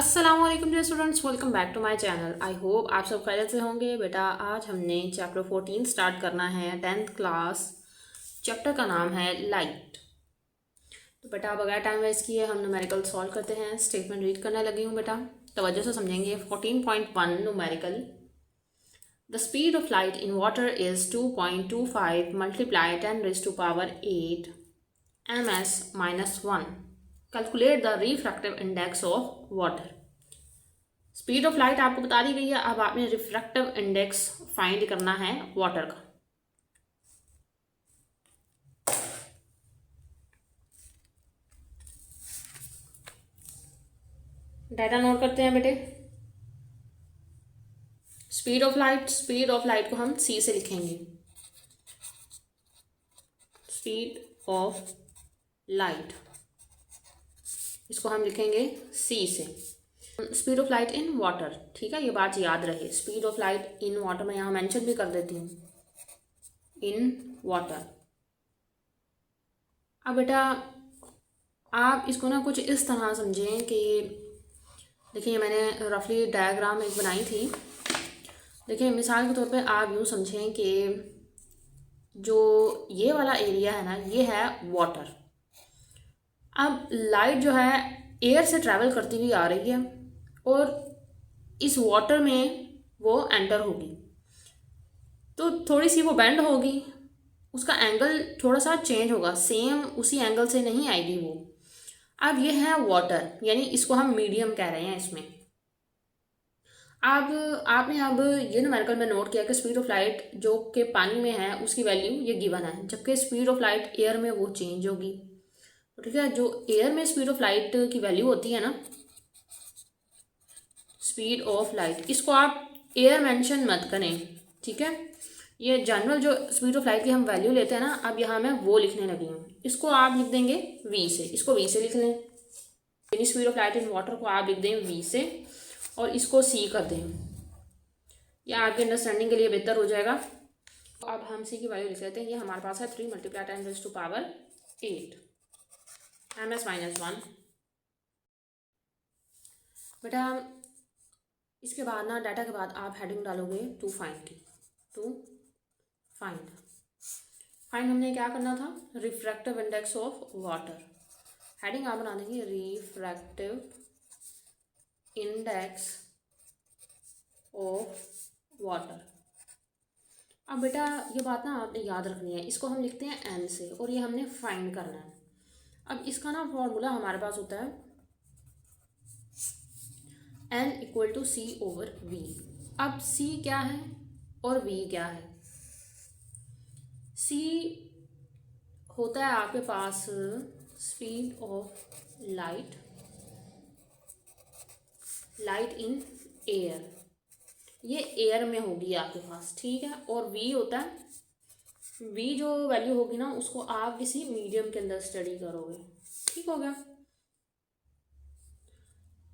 अस्सलाम वालेकुम dear students, welcome back to my channel. I hope आप सब खैरियत से होंगे। बेटा आज हमने चैप्टर 14 स्टार्ट करना है, 10th क्लास। चैप्टर का नाम है लाइट। तो बेटा बगैर टाइम वेस्ट किए हम न्यूमेरिकल सॉल्व करते हैं। स्टेटमेंट रीड करने लगी हूँ बेटा, तवज्जो से समझेंगे। 14.1 numerical. The speed of light in water is 2.25 multiply 10 raised to power 8 ms minus 1. Calculate the refractive index of water. Speed of light आपको बता दी गई है, अब आपने रिफ्रैक्टिव इंडेक्स फाइंड करना है वाटर का। डाटा नोट करते हैं बेटे। स्पीड ऑफ लाइट को हम सी से लिखेंगे। स्पीड ऑफ लाइट इसको हम लिखेंगे सी से। Speed of light in water, ठीक है, ये बात याद रहे। Speed of light in water मैं यहाँ मेंशन भी कर देती हूँ, इन वाटर। अब बेटा आप इसको ना कुछ इस तरह समझें कि देखिए मैंने रफली डायग्राम एक बनाई थी। देखिए मिसाल के तौर पे आप यूँ समझें कि जो ये वाला एरिया है ना, ये है वाटर। अब लाइट जो है एयर से ट्रैवल करती हुई आ रही है और इस वाटर में वो एंटर होगी, तो थोड़ी सी वो बेंड होगी, उसका एंगल थोड़ा सा चेंज होगा, सेम उसी एंगल से नहीं आएगी वो। अब ये है वाटर, यानी इसको हम मीडियम कह रहे हैं इसमें। अब आपने अब ये न्यूमेरिकल में नोट किया कि स्पीड ऑफ लाइट जो कि पानी में है उसकी वैल्यू ये गिवन है, जबकि स्पीड ऑफ लाइट एयर में वो चेंज होगी। ठीक है, जो एयर में स्पीड ऑफ लाइट की वैल्यू होती है ना, स्पीड ऑफ लाइट, इसको आप एयर मेंशन मत करें, ठीक है। ये जनरल जो स्पीड ऑफ लाइट की हम वैल्यू लेते हैं ना, अब यहाँ मैं वो लिखने लगी हूँ। इसको आप लिख देंगे वी से, इसको वी से लिख लें। यानी speed of light in water को आप लिख दें वी से और इसको सी कर दें। यह आपकी अंडरस्टैंडिंग के लिए बेहतर हो जाएगा। अब हम सी की वैल्यू लिख लेते हैं। ये हमारे पास है 3 multiply 10 raised to power 8 ms minus 1। बेटा इसके बाद ना डाटा के बाद आप हेडिंग डालोगे टू फाइंड की। टू फाइंड हमने क्या करना था, refractive index of water. Heading आप बना देंगे रिफ्रैक्टिव इंडेक्स ऑफ वाटर। अब बेटा ये बात ना आपने याद रखनी है, इसको हम लिखते हैं एन से और ये हमने फाइंड करना है। अब इसका ना फॉर्मूला हमारे पास होता है N equal to C over we. अब सी क्या है और वी क्या है? सी होता है आपके पास speed of light in air, ये एयर में होगी आपके पास, ठीक है। और वी होता है, वी जो वैल्यू होगी ना उसको आप किसी मीडियम के अंदर स्टडी करोगे, ठीक हो गया।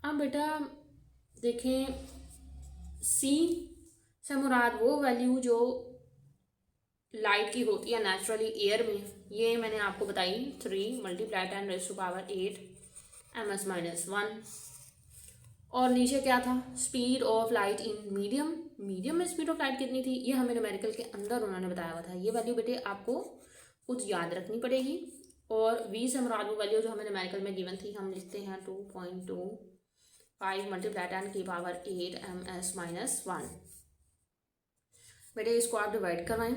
अब बेटा देखें, सी से मुराद वो वैल्यू जो लाइट की होती है नेचुरली एयर में, ये मैंने आपको बताई 3 multiply 10 raised to power 8 ms minus 1। और नीचे क्या था, speed of light in medium में स्पीड ऑफ लाइट कितनी थी, ये हमें न्यूमेरिकल के अंदर उन्होंने बताया हुआ था। ये वैल्यू बेटे आपको कुछ याद रखनी पड़ेगी। और वी से मुराद वो वैल्यू जो हमें न्यूमेरिकल में गिवन थी, हम लिखते हैं 2.25 मल्टीप्लाई 10 की पावर 8 ms minus 1। बेटे इसको आप डिवाइड करवाएं,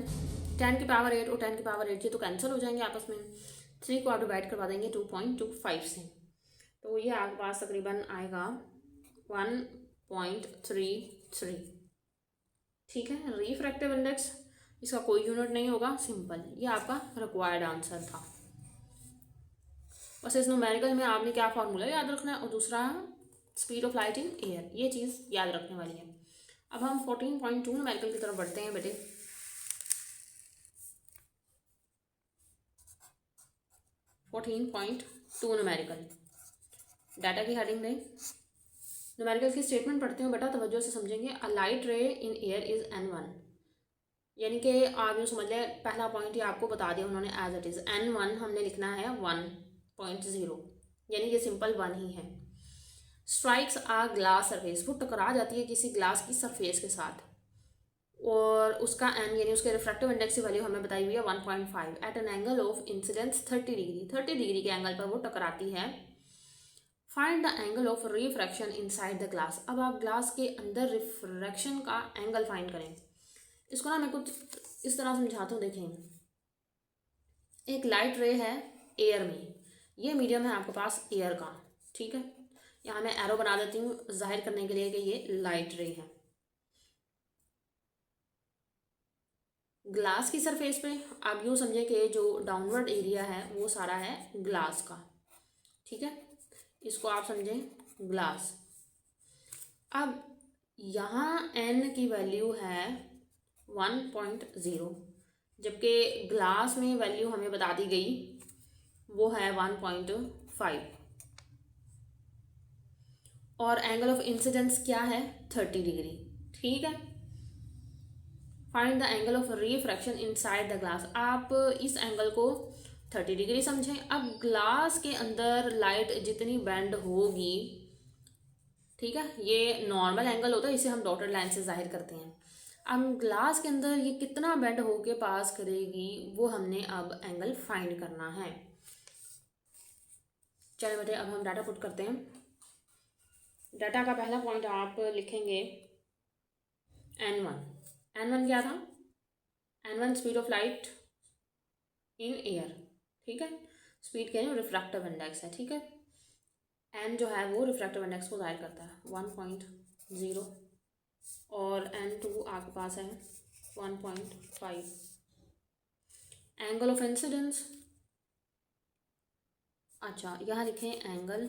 10 की पावर 8 और 10 की पावर 8 ये तो कैंसिल हो जाएंगे आपस में। 3 को आप डिवाइड करवा देंगे 2.25 से, तो ये आपके पास तकरीबन आएगा 1.33, ठीक है। रिफ्रैक्टिव इंडेक्स इसका कोई यूनिट नहीं होगा, सिंपल, ये आपका रिक्वायर्ड आंसर था। बस इस न्यूमेरिकल में आपने क्या फार्मूला याद रखना है और दूसरा speed of light in air, ये चीज़ याद रखने वाली है। अब हम 14.2 न्यूमेरिकल की तरफ बढ़ते हैं बेटे। 14.2 न्यूमेरिकल, डाटा की हेडिंग दें। न्यूमेरिकल की स्टेटमेंट पढ़ती हूँ बेटा, तवज्जो से समझेंगे। अ लाइट रे इन एयर इज n1, यानी कि आप यूँ समझ लें, पहला पॉइंट ही आपको बता दिया उन्होंने एज इट इज़। n1 हमने लिखना है 1.0, यानी ये सिंपल 1 ही है। स्ट्राइक्स आ ग्लास सरफेस, वो टकरा जाती है किसी ग्लास की सरफेस के साथ, और उसका एन यानी उसके रिफ्रैक्टिव इंडेक्स की वैल्यू हमें बताई हुई है 1.5 at an angle of incidence 30 degree, 30 degree के एंगल पर वो टकराती है। Find the angle of refraction inside the glass. अब आप ग्लास के अंदर रिफ्रैक्शन का एंगल फाइंड करें। इसको ना मैं कुछ इस तरह समझाता हूँ। देखें, एक लाइट रे है एयर में, ये मीडियम है आपके पास एयर का, ठीक है। यहाँ मैं एरो बना देती हूँ जाहिर करने के लिए कि ये लाइट रे है। ग्लास की सरफेस पे आप यूँ समझें कि जो डाउनवर्ड एरिया है वो सारा है ग्लास का, ठीक है। इसको आप समझें ग्लास। अब यहाँ एन की वैल्यू है 1.0, जबकि ग्लास में वैल्यू हमें बता दी गई वो है 1.5, और एंगल ऑफ इंसिडेंस क्या है 30 डिग्री, ठीक है। Find the angle of refraction inside the glass. आप इस एंगल को 30 डिग्री समझें। अब ग्लास के अंदर लाइट जितनी बेंड होगी, ठीक है, ये नॉर्मल एंगल होता है, इसे हम डॉटेड लाइन से जाहिर करते हैं। अब ग्लास के अंदर ये कितना बेंड होके पास करेगी वो हमने अब एंगल फाइंड करना है। चलिए बेटे अब हम डाटा पुट करते हैं। डाटा का पहला पॉइंट आप लिखेंगे n1 क्या था, n1 speed of light in air, ठीक है। स्पीड क्या है, रिफ्रैक्टिव इंडेक्स है, ठीक है। n जो है वो रिफ्रैक्टिव इंडेक्स को जाहिर करता है 1.0, और n2 आपके पास है 1.5। एंगल ऑफ इंसिडेंस, अच्छा यहाँ लिखें angle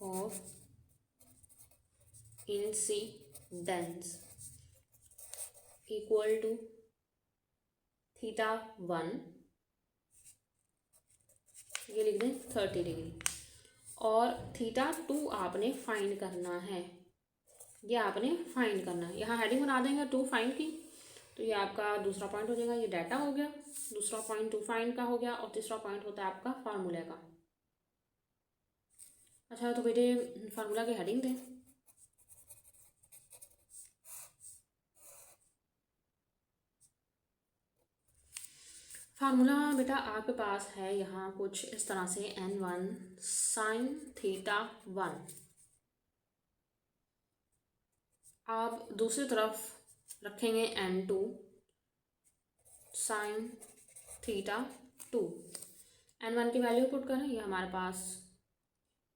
of incidence equal to θ1, ये लिख दें 30 डिग्री, और θ2 आपने फाइंड करना है, ये आपने फाइंड करना है। यहाँ हेडिंग बना देंगे टू फाइंड की, तो ये आपका दूसरा पॉइंट हो जाएगा। ये डाटा हो गया, दूसरा पॉइंट टू फाइंड का हो गया, और तीसरा पॉइंट होता है आपका फार्मूले का। अच्छा तो बेटे फार्मूला की हेडिंग दें। फार्मूला बेटा आपके पास है यहाँ कुछ इस तरह से n1 sin θ1। आप दूसरी तरफ रखेंगे n2 sin θ2। n1 की वैल्यू पुट करें, ये हमारे पास,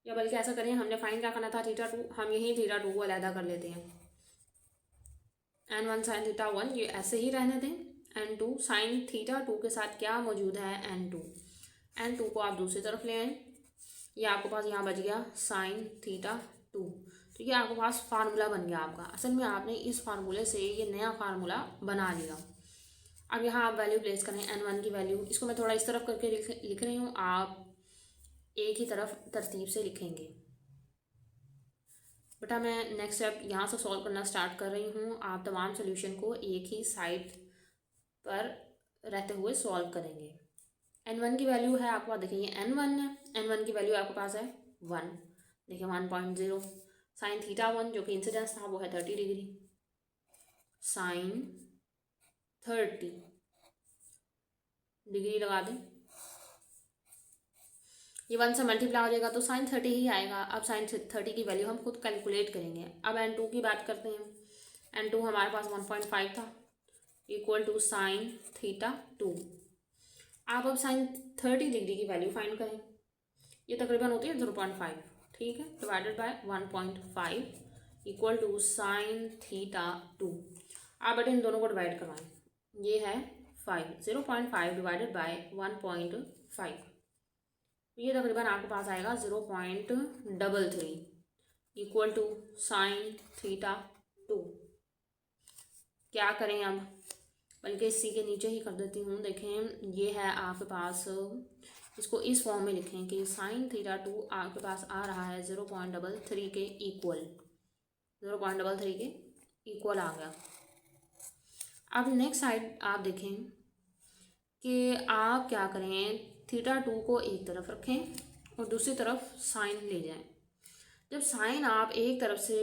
या बल्कि ऐसा करें, हमने फाइंड क्या करना था θ2, हम यही θ2 को अलहदा कर लेते हैं। n1 sin θ1 ये ऐसे ही रहने दें। n2 sin θ2 के साथ क्या मौजूद है n2 को आप दूसरी तरफ ले आए, ये आपके पास यहाँ बच गया sin θ2। तो ये आपके पास फार्मूला बन गया आपका। असल में आपने इस फार्मूले से ये नया फार्मूला बना लिया। अब यहाँ आप वैल्यू प्लेस करें n1 की वैल्यू, इसको मैं थोड़ा इस तरफ करके लिख रही हूँ, आप एक ही तरफ तरतीब से लिखेंगे। बेटा मैं नेक्स्ट स्टेप यहाँ से सॉल्व करना स्टार्ट कर रही हूँ, आप तमाम सोल्यूशन को एक ही साइड पर रहते हुए सॉल्व करेंगे। n1 की वैल्यू है आपके पास, देखिए ये n1 है, n1 की वैल्यू आपके पास है 1, देखिए 1.0। साइन θ1 जो कि इंसिडेंस था वो है 30 डिग्री, साइन 30 डिग्री लगा दें, ये 1 से मल्टीप्लाई हो जाएगा तो साइन 30 ही आएगा। अब साइन 30 की वैल्यू हम खुद कैलकुलेट करेंगे। अब n2 की बात करते हैं। n2 हमारे पास 1.5 था, इक्वल टू साइन θ2। आप अब साइन 30 डिग्री की वैल्यू फाइंड करें, ये तकरीबन होती है 0.5, ठीक है, divided by 1.5 equal to sine θ2। आप बेटे इन दोनों को डिवाइड करवाएं, ये है 5, 0.5 डिवाइडेड बाय 1.5, ये तकरीबन आपके पास आएगा 0.33 इक्वल टू साइन θ2। क्या करें अब, बल्कि इसी के नीचे ही कर देती हूँ। देखें ये है आपके पास, इसको इस फॉर्म में लिखें कि साइन θ2 आपके पास आ रहा है 0.33 के इक्वल, 0.33 के इक्वल आ गया। अब नेक्स्ट साइड आप देखें कि आप क्या करें, θ2 को एक तरफ रखें और दूसरी तरफ साइन ले जाएं। जब साइन आप एक तरफ से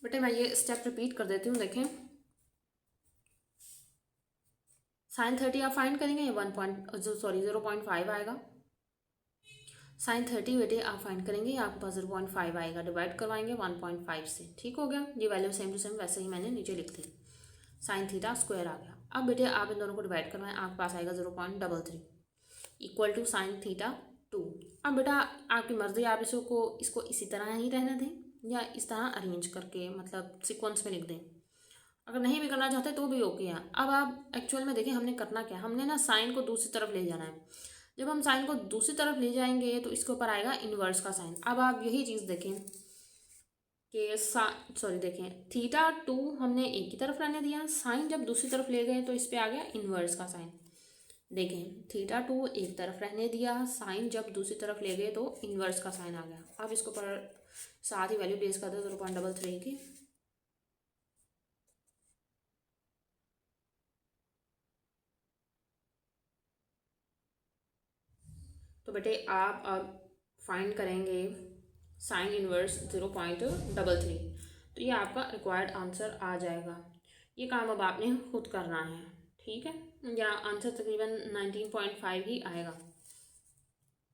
बेटे मैं ये स्टेप रिपीट कर देती हूँ, देखें। sin 30 आप फाइंड करेंगे, ये 0.5 आएगा। sin 30 बेटे आप फाइंड करेंगे, आपके पास 0.5 आएगा, डिवाइड करवाएंगे 1.5 से, ठीक हो गया। ये वैल्यू सेम टू सेम वैसे ही मैंने नीचे लिख दी, sin थीटा स्क्वायर आ गया। अब बेटे आप इन दोनों को डिवाइड करवाएं, आपके पास आएगा 0.33 इक्वल टू sin थीटा 2। अब बेटा आपकी मर्जी, आप इसको इसी तरह ही रहने दें या इस तरह अरेंज करके मतलब सीक्वेंस में लिख दें। अगर नहीं भी करना चाहते तो भी ओके है। अब आप एक्चुअल में देखें हमने करना क्या, हमने ना साइन को दूसरी तरफ ले जाना है। जब हम साइन को दूसरी तरफ ले जाएंगे तो इसके ऊपर आएगा इन्वर्स का साइन। अब आप यही चीज़ देखें कि देखें θ2 हमने एक की तरफ रहने दिया, साइन जब दूसरी तरफ ले गए तो इस पर आ गया इन्वर्स का साइन। देखें θ2 एक तरफ रहने दिया, साइन जब दूसरी तरफ ले गए तो इन्वर्स का साइन आ गया। अब इसके ऊपर साथ ही वैल्यू प्लेस कर दो 0.33 की। तो बेटे आप अब फाइंड करेंगे साइन इनवर्स 0.33, तो ये आपका रिक्वायर्ड आंसर आ जाएगा। ये काम अब आपने खुद करना है, ठीक है, या आंसर तकरीबन 19.5 ही आएगा।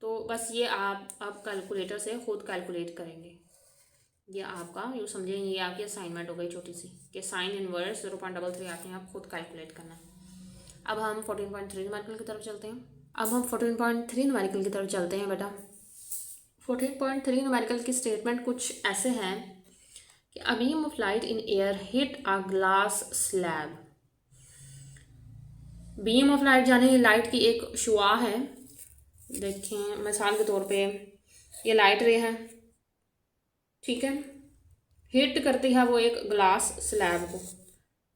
तो बस ये आप अब कैलकुलेटर से खुद कैलकुलेट करेंगे। ये आपका यूँ समझें, ये आपकी असाइनमेंट हो गई छोटी सी कि साइन इनवर्स 0.33 आपने आप खुद कैलकुलेट करना है। अब हम 14.3 न्यूमेरिकल की तरफ चलते हैं। बेटा 14.3 न्यूमेरिकल की स्टेटमेंट कुछ ऐसे हैं कि a beam of light in air hit a glass slab. Beam of light यानी लाइट की एक शुआ है। देखें मिसाल के तौर पे ये लाइट रे है, ठीक है, हिट करती है वो एक ग्लास स्लैब को।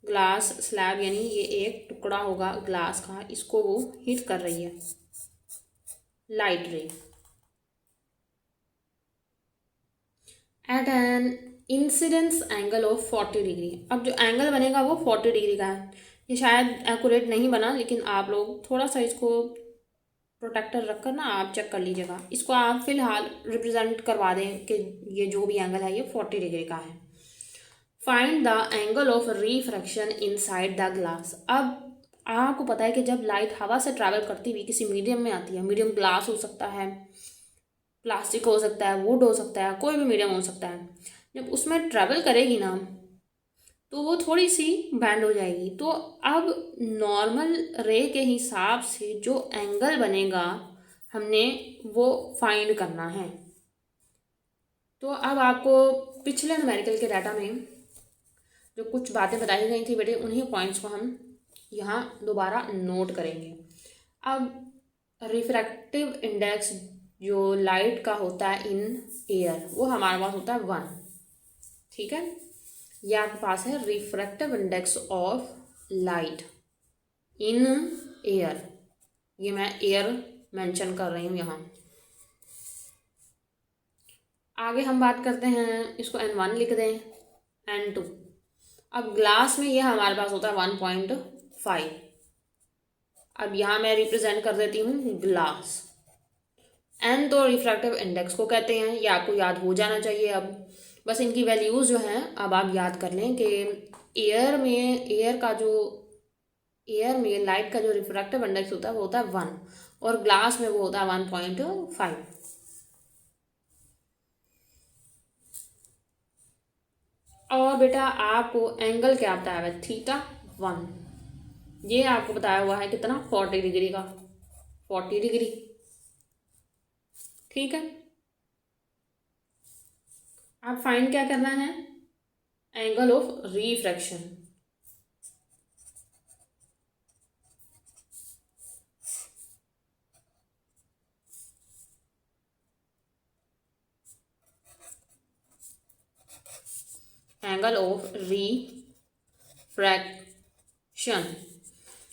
ग्लास स्लैब यानी ये एक टुकड़ा होगा ग्लास का, इसको वो हिट कर रही है light ray at an incidence angle of 40 degree. अब जो एंगल बनेगा वो 40 डिग्री का है। ये शायद एक्यूरेट नहीं बना, लेकिन आप लोग थोड़ा सा इसको प्रोटेक्टर रखकर ना आप चेक कर लीजिएगा। इसको आप फिलहाल रिप्रेजेंट करवा दें कि ये जो भी एंगल है ये 40 डिग्री का है। Find the angle of refraction inside the glass. अब आपको पता है कि जब लाइट हवा से ट्रैवल करती हुई किसी मीडियम में आती है, मीडियम ग्लास हो सकता है, प्लास्टिक हो सकता है, वुड हो सकता है, कोई भी मीडियम हो सकता है, जब उसमें ट्रैवल करेगी ना तो वो थोड़ी सी बैंड हो जाएगी। तो अब नॉर्मल रे के हिसाब से जो एंगल बनेगा हमने वो फाइंड करना है। तो अब आपको पिछले न्यूमेरिकल के डाटा में जो कुछ बातें बताई गई थी बेटे, उन्हीं पॉइंट्स को हम यहाँ दोबारा नोट करेंगे। अब रिफ्रैक्टिव इंडेक्स जो लाइट का होता है इन एयर वो हमारे पास होता है 1, ठीक है। ये आपके पास है refractive index of light in air, ये मैं एयर मेंशन कर रही हूँ यहाँ। आगे हम बात करते हैं, इसको N1 लिख दें, N2। अब ग्लास में ये हमारे पास होता है 1.5। अब यहाँ मैं रिप्रेजेंट कर देती हूँ ग्लास। N तो रिफ्रैक्टिव इंडेक्स को कहते हैं, ये आपको याद हो जाना चाहिए। अब बस इनकी वैल्यूज़ जो हैं अब आप याद कर लें कि एयर में लाइट का जो रिफ्रैक्टिव इंडेक्स होता है वो होता है 1 और ग्लास में वो होता है 1.5। और बेटा आपको एंगल क्या बताया हुआ है, θ1। ये आपको बताया हुआ है कितना, 40 डिग्री का, 40 डिग्री, ठीक है। आप फाइंड क्या करना है, angle of refraction. Angle of refraction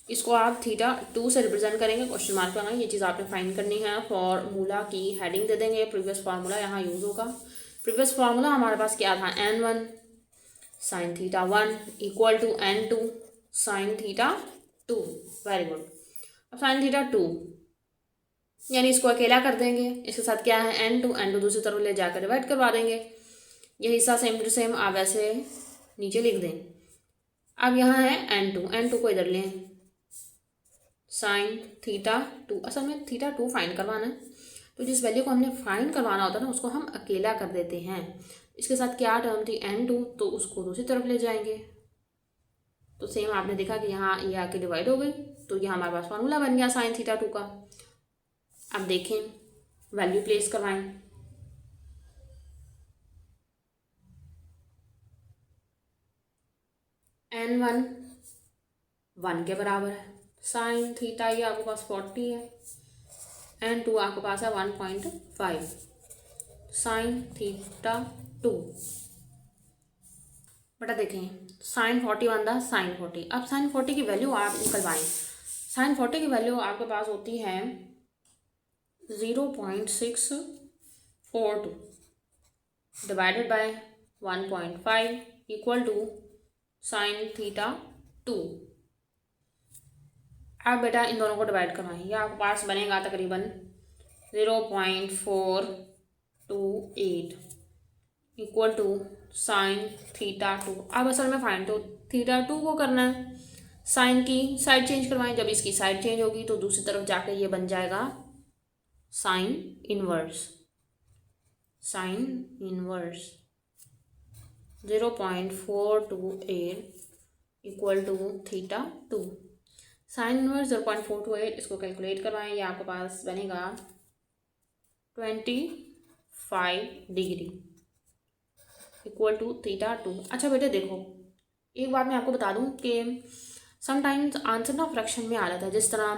इसको आप θ2 से रिप्रेजेंट करेंगे, क्वेश्चन मार्क लगाएंगे। ये चीज़ आपने फाइंड करनी है। फॉर्मूला की हेडिंग दे देंगे, प्रीवियस फार्मूला यहाँ यूज़ होगा। प्रीवियस फार्मूला हमारे पास क्या था, N1 sin θ1 equal to N2 sin θ2। Very good. अब sin θ2 यानी इसको अकेला कर देंगे। इसके साथ क्या है n2 दूसरी तरफ ले जाकर डिवाइड करवा देंगे। ये हिस्सा सेम टू सेम आप ऐसे नीचे लिख दें। अब यहाँ है n2 को इधर लें, साइन थीटा 2, असल में थीटा 2 फाइंड करवाना है, तो जिस वैल्यू को हमने फाइंड करवाना होता है ना उसको हम अकेला कर देते हैं। इसके साथ क्या टर्म थी n2, तो उसको दूसरी तरफ ले जाएंगे। तो सेम आपने देखा कि यहाँ ये आके डिवाइड हो गई, तो ये हमारे पास फार्मूला बन गया साइन थीटा 2 का। अब देखें, वैल्यू प्लेस करवाएं। n1 1 के बराबर है, साइन थीटा ये आपके पास 40 है, n2 आपके पास है 1.5, साइन थीटा 2 बटा देखें साइन 40 बनता साइन 40। अब साइन 40 की वैल्यू आप निकलवाएं। साइन 40 की वैल्यू आपके पास होती है 0.642 divided by 1.5 equal to sine theta 2। अब बेटा इन दोनों को डिवाइड करवाएं, यह आपके पास बनेगा तकरीबन 0.428 इक्वल टू साइन थीटा 2। अब असल में फाइंड तो थीटा 2 को करना है, साइन की साइड चेंज करवाएं। जब इसकी साइड चेंज होगी तो दूसरी तरफ जाके ये बन जाएगा sine inverse, sine inverse 0.428 equal to theta 2। Sine inverse 0.428 इसको कैलकुलेट करवाएं, ये आपके पास बनेगा 25 डिग्री इक्वल टू थीटा 2। अच्छा बेटे देखो, एक बात मैं आपको बता दूं कि समटाइम्स आंसर ना फ्रैक्शन में आ जाता है। जिस तरह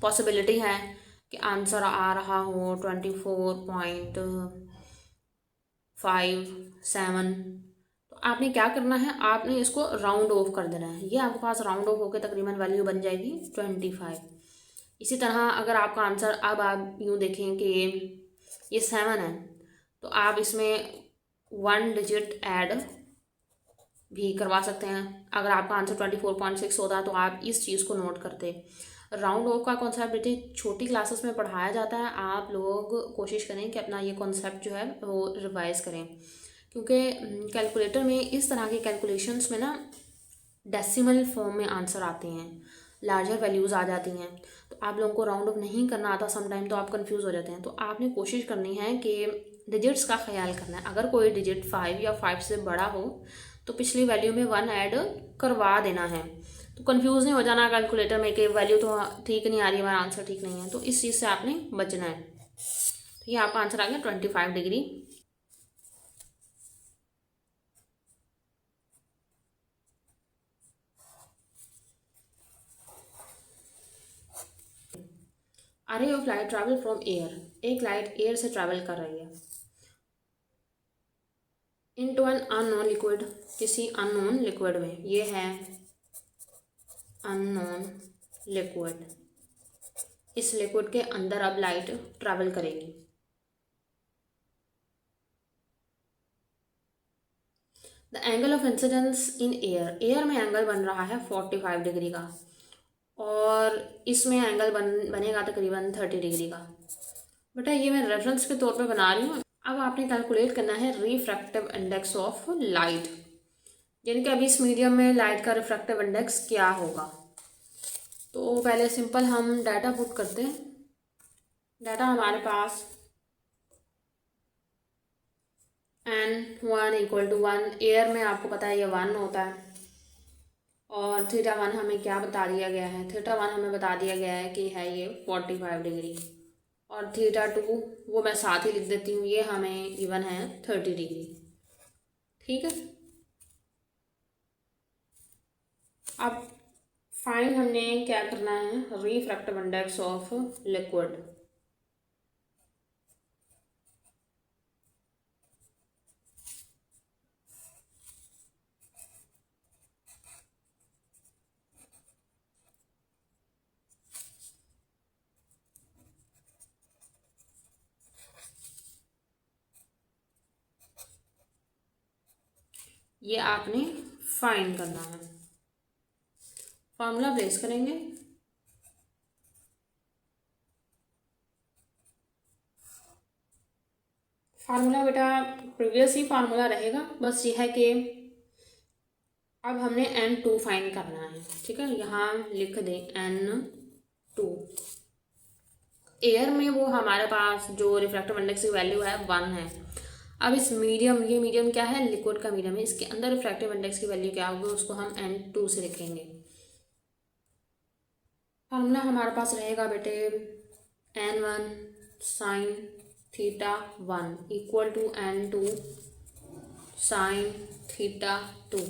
पॉसिबिलिटी है कि आंसर आ रहा हो 24.57, तो आपने क्या करना है, आपने इसको राउंड ऑफ कर देना है। ये आपके पास राउंड ऑफ होकर तकरीबन वैल्यू बन जाएगी 25। इसी तरह अगर आपका आंसर, अब आप यूँ देखें कि ये 7 है, तो आप इसमें 1 डिजिट ऐड भी करवा सकते हैं। अगर आपका आंसर 24.6 होता तो आप इस चीज़ को नोट करते। राउंड ऑफ का कॉन्सेप्ट बेटे छोटी क्लासेस में पढ़ाया जाता है, आप लोग कोशिश करें कि अपना ये कॉन्सेप्ट जो है वो रिवाइज़ करें, क्योंकि कैलकुलेटर में इस तरह के कैलकुलेशंस में ना डेसिमल फॉर्म में आंसर आते हैं, लार्जर वैल्यूज़ आ जाती हैं, तो आप लोगों को राउंड ऑफ नहीं करना आता समटाइम, तो आप कंफ्यूज हो जाते हैं। तो आपने कोशिश करनी है कि डिजिट्स का ख्याल करना है। अगर कोई डिजिट 5 या 5 से बड़ा हो तो पिछली वैल्यू में 1 ऐड करवा देना है। तो कंफ्यूज नहीं हो जाना कैलकुलेटर में कि वैल्यू तो ठीक नहीं आ रही है, हमारा आंसर ठीक नहीं है, तो इस चीज़ से आपने बचना है। तो ये आपका आंसर आ गया 25 degree. A ray of light travel from air, एक लाइट एयर से ट्रैवल कर रही है इनटू एन अननोन लिक्विड, किसी अननोन लिक्विड में। ये है अननोन लिक्विड, इस लिक्विड के अंदर अब लाइट ट्रैवल करेगी। The angle of incidence in air, air में एंगल बन रहा है 45 डिग्री का, और इसमें एंगल बनेगा तकरीबन 30 डिग्री का। बेटा ये मैं रेफरेंस के तौर पे बना रही हूँ। अब आपने कैलकुलेट करना है रिफ्रैक्टिव इंडेक्स ऑफ लाइट, यानी कि अभी इस मीडियम में लाइट का रिफ्रैक्टिव इंडेक्स क्या होगा। तो पहले सिंपल हम डाटा पुट करते हैं। डाटा हमारे पास n1 इक्वल टू 1, एयर में आपको पता है ये 1 होता है, और थीटा 1 हमें क्या बता दिया गया है, थीटा 1 हमें बता दिया गया है कि है ये 45 डिग्री, और थीटा 2 वो मैं साथ ही लिख देती हूँ, ये हमें गिवन है 30 डिग्री। ठीक है, अब फाइंड हमने क्या करना है, रिफ्रैक्टिव इंडेक्स ऑफ लिक्विड। ये आपने फाइंड करना है। फार्मूला प्लेस करेंगे, फार्मूला बेटा प्रीवियस ही फार्मूला रहेगा, बस ये है कि अब हमने N2 फाइंड करना है। ठीक है, यहाँ लिख दें N2। एयर में वो हमारे पास जो रिफ्रैक्टिव इंडेक्स की वैल्यू है 1 है। अब इस मीडियम, ये मीडियम क्या है, लिक्विड का मीडियम है, इसके अंदर रिफ्रैक्टिव इंडेक्स की वैल्यू क्या होगी, उसको हम N2 से लिखेंगे। फार्मूला हमारे पास रहेगा बेटे N1 sine theta 1 equal to N2 sine theta 2।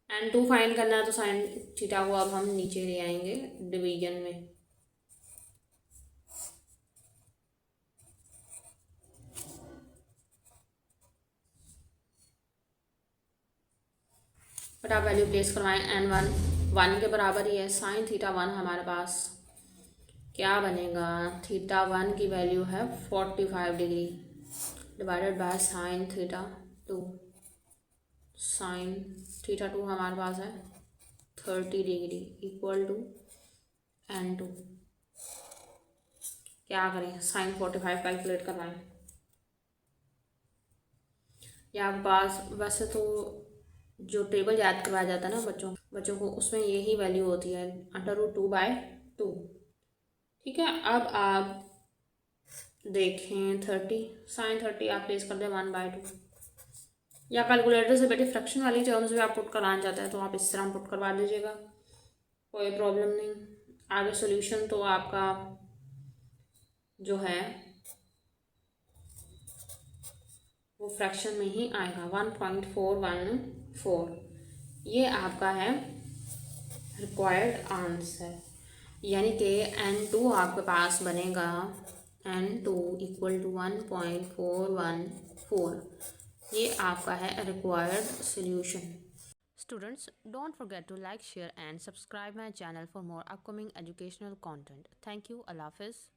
N2 find करना है तो साइन थीटा को अब हम नीचे ले आएंगे डिवीजन में। बट आप वैल्यू प्लेस करवाएं N1 1 के बराबर ही है, साइन थीटा 1 हमारे पास क्या बनेगा, थीटा 1 की वैल्यू है 45 degree divided by sine theta 2। Sign theta 2 हमारे पास है 30 डिग्री इक्वल टू N2। क्या करें, साइन 45 कैलकुलेट करवाएं। या आपके पास वैसे तो जो टेबल याद करवाया जाता है ना बच्चों को, उसमें यही वैल्यू होती है √2/2। ठीक है, अब आप देखें 30 साइन 30 आप प्लेस कर दें 1/2, या कैलकुलेटर से बेटे फ्रैक्शन वाली टर्म्स भी आप पुट कराना चाहते हैं तो आप इस तरह पुट करवा दीजिएगा, कोई प्रॉब्लम नहीं। आगे सोल्यूशन तो आपका जो है वो फ्रैक्शन में ही आएगा 1.414। ये आपका है रिक्वायर्ड आंसर, यानी कि N2 आपके पास बनेगा N2 इक्वल टू 1.414। ये आपका है required solution. Students, don't forget to like, share and subscribe my channel for more upcoming educational content. Thank you. Allah Hafiz.